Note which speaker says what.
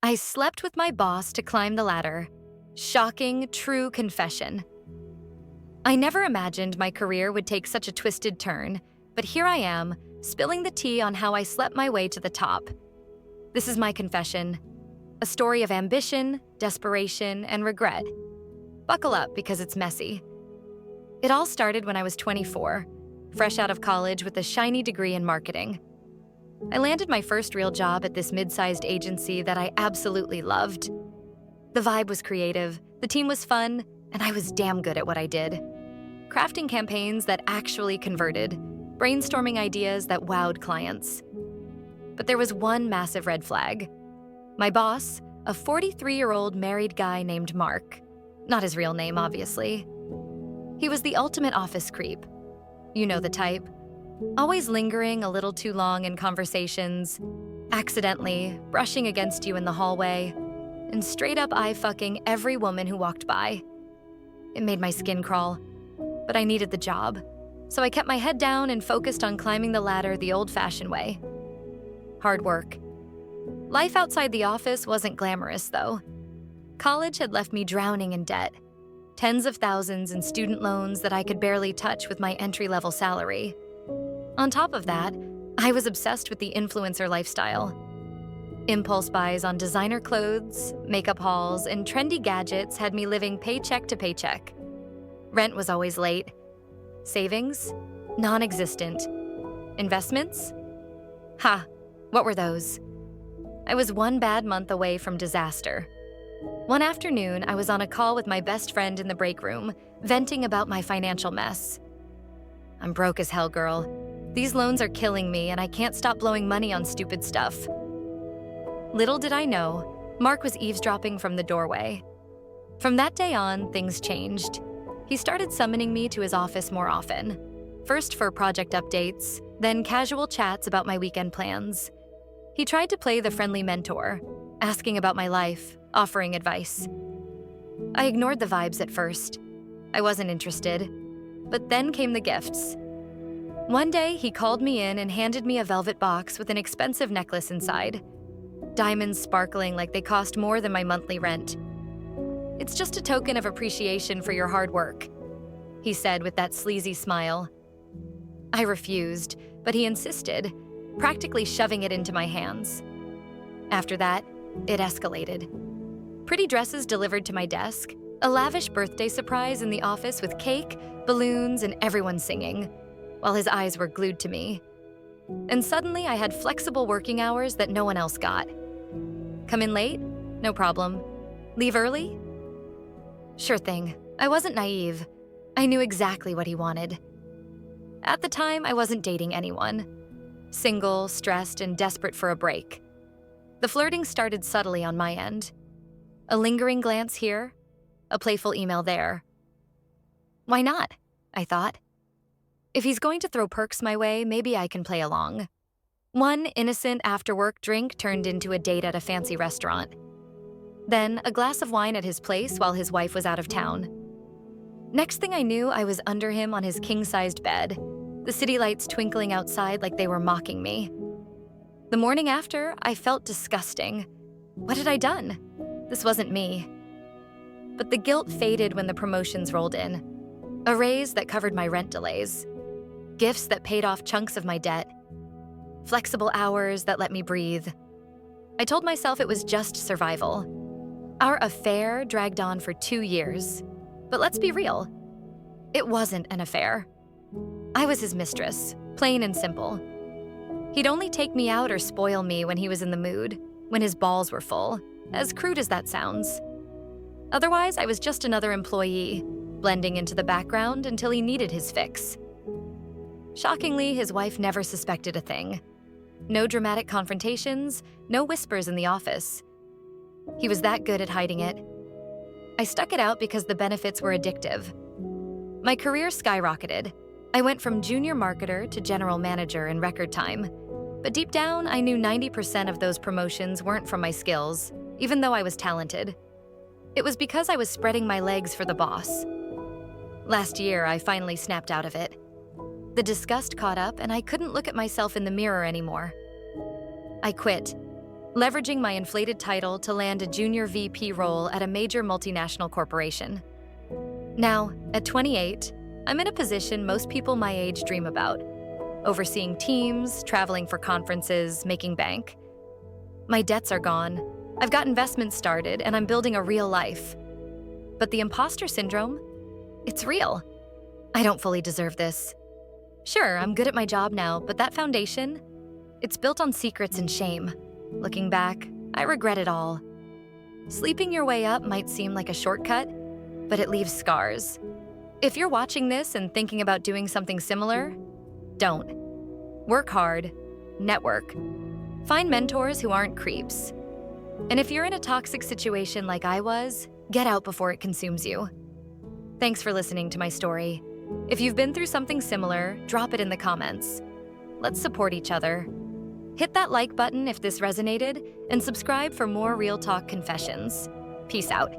Speaker 1: I slept with my boss to climb the ladder. Shocking, true confession. I never imagined my career would take such a twisted turn, but here I am, spilling the tea on how I slept my way to the top. This is my confession, a story of ambition, desperation, and regret. Buckle up because it's messy. It all started when I was 24, fresh out of college with a shiny degree in marketing. I landed my first real job at this mid-sized agency that I absolutely loved. The vibe was creative, the team was fun, and I was damn good at what I did. Crafting campaigns that actually converted, brainstorming ideas that wowed clients. But there was one massive red flag. My boss, a 43-year-old married guy named Mark. Not his real name, obviously. He was the ultimate office creep. You know the type. Always lingering a little too long in conversations, accidentally brushing against you in the hallway, and straight up eye-fucking every woman who walked by. It made my skin crawl, but I needed the job, so I kept my head down and focused on climbing the ladder the old-fashioned way. Hard work. Life outside the office wasn't glamorous, though. College had left me drowning in debt, tens of thousands in student loans that I could barely touch with my entry-level salary. On top of that, I was obsessed with the influencer lifestyle. Impulse buys on designer clothes, makeup hauls, and trendy gadgets had me living paycheck to paycheck. Rent was always late. Savings? Non-existent. Investments? Ha, what were those? I was one bad month away from disaster. One afternoon, I was on a call with my best friend in the break room, venting about my financial mess. I'm broke as hell, girl. These loans are killing me, and I can't stop blowing money on stupid stuff. Little did I know, Mark was eavesdropping from the doorway. From that day on, things changed. He started summoning me to his office more often. First for project updates, then casual chats about my weekend plans. He tried to play the friendly mentor, asking about my life, offering advice. I ignored the vibes at first. I wasn't interested. But then came the gifts. One day, he called me in and handed me a velvet box with an expensive necklace inside. Diamonds sparkling like they cost more than my monthly rent. It's just a token of appreciation for your hard work, he said with that sleazy smile. I refused, but he insisted, practically shoving it into my hands. After that, it escalated. Pretty dresses delivered to my desk, a lavish birthday surprise in the office with cake, balloons, and everyone singing, while his eyes were glued to me. And suddenly I had flexible working hours that no one else got. Come in late? No problem. Leave early? Sure thing. I wasn't naive. I knew exactly what he wanted. At the time, I wasn't dating anyone. Single, stressed, and desperate for a break. The flirting started subtly on my end. A lingering glance here, a playful email there. Why not? I thought. If he's going to throw perks my way, maybe I can play along. One innocent after-work drink turned into a date at a fancy restaurant. Then a glass of wine at his place while his wife was out of town. Next thing I knew, I was under him on his king-sized bed, the city lights twinkling outside like they were mocking me. The morning after, I felt disgusting. What had I done? This wasn't me. But the guilt faded when the promotions rolled in. A raise that covered my rent delays. Gifts that paid off chunks of my debt. Flexible hours that let me breathe. I told myself it was just survival. Our affair dragged on for 2 years. But let's be real. It wasn't an affair. I was his mistress, plain and simple. He'd only take me out or spoil me when he was in the mood, when his balls were full, as crude as that sounds. Otherwise, I was just another employee, blending into the background until he needed his fix. Shockingly, his wife never suspected a thing. No dramatic confrontations, no whispers in the office. He was that good at hiding it. I stuck it out because the benefits were addictive. My career skyrocketed. I went from junior marketer to general manager in record time. But deep down, I knew 90% of those promotions weren't from my skills, even though I was talented. It was because I was spreading my legs for the boss. Last year, I finally snapped out of it. The disgust caught up, and I couldn't look at myself in the mirror anymore. I quit. leveraging my inflated title to land a junior VP role at a major multinational corporation. Now, at 28, I'm in a position most people my age dream about, overseeing teams, traveling for conferences, making bank. My debts are gone, I've got investments started, and I'm building a real life. But the imposter syndrome? It's real. I don't fully deserve this. Sure, I'm good at my job now, but that foundation? It's built on secrets and shame. Looking back, I regret it all. Sleeping your way up might seem like a shortcut, but it leaves scars. If you're watching this and thinking about doing something similar, don't. Work hard, network, find mentors who aren't creeps. And if you're in a toxic situation like I was, get out before it consumes you. Thanks for listening to my story. If you've been through something similar, drop it in the comments. Let's support each other. Hit that like button if this resonated, and subscribe for more Real Talk confessions. Peace out.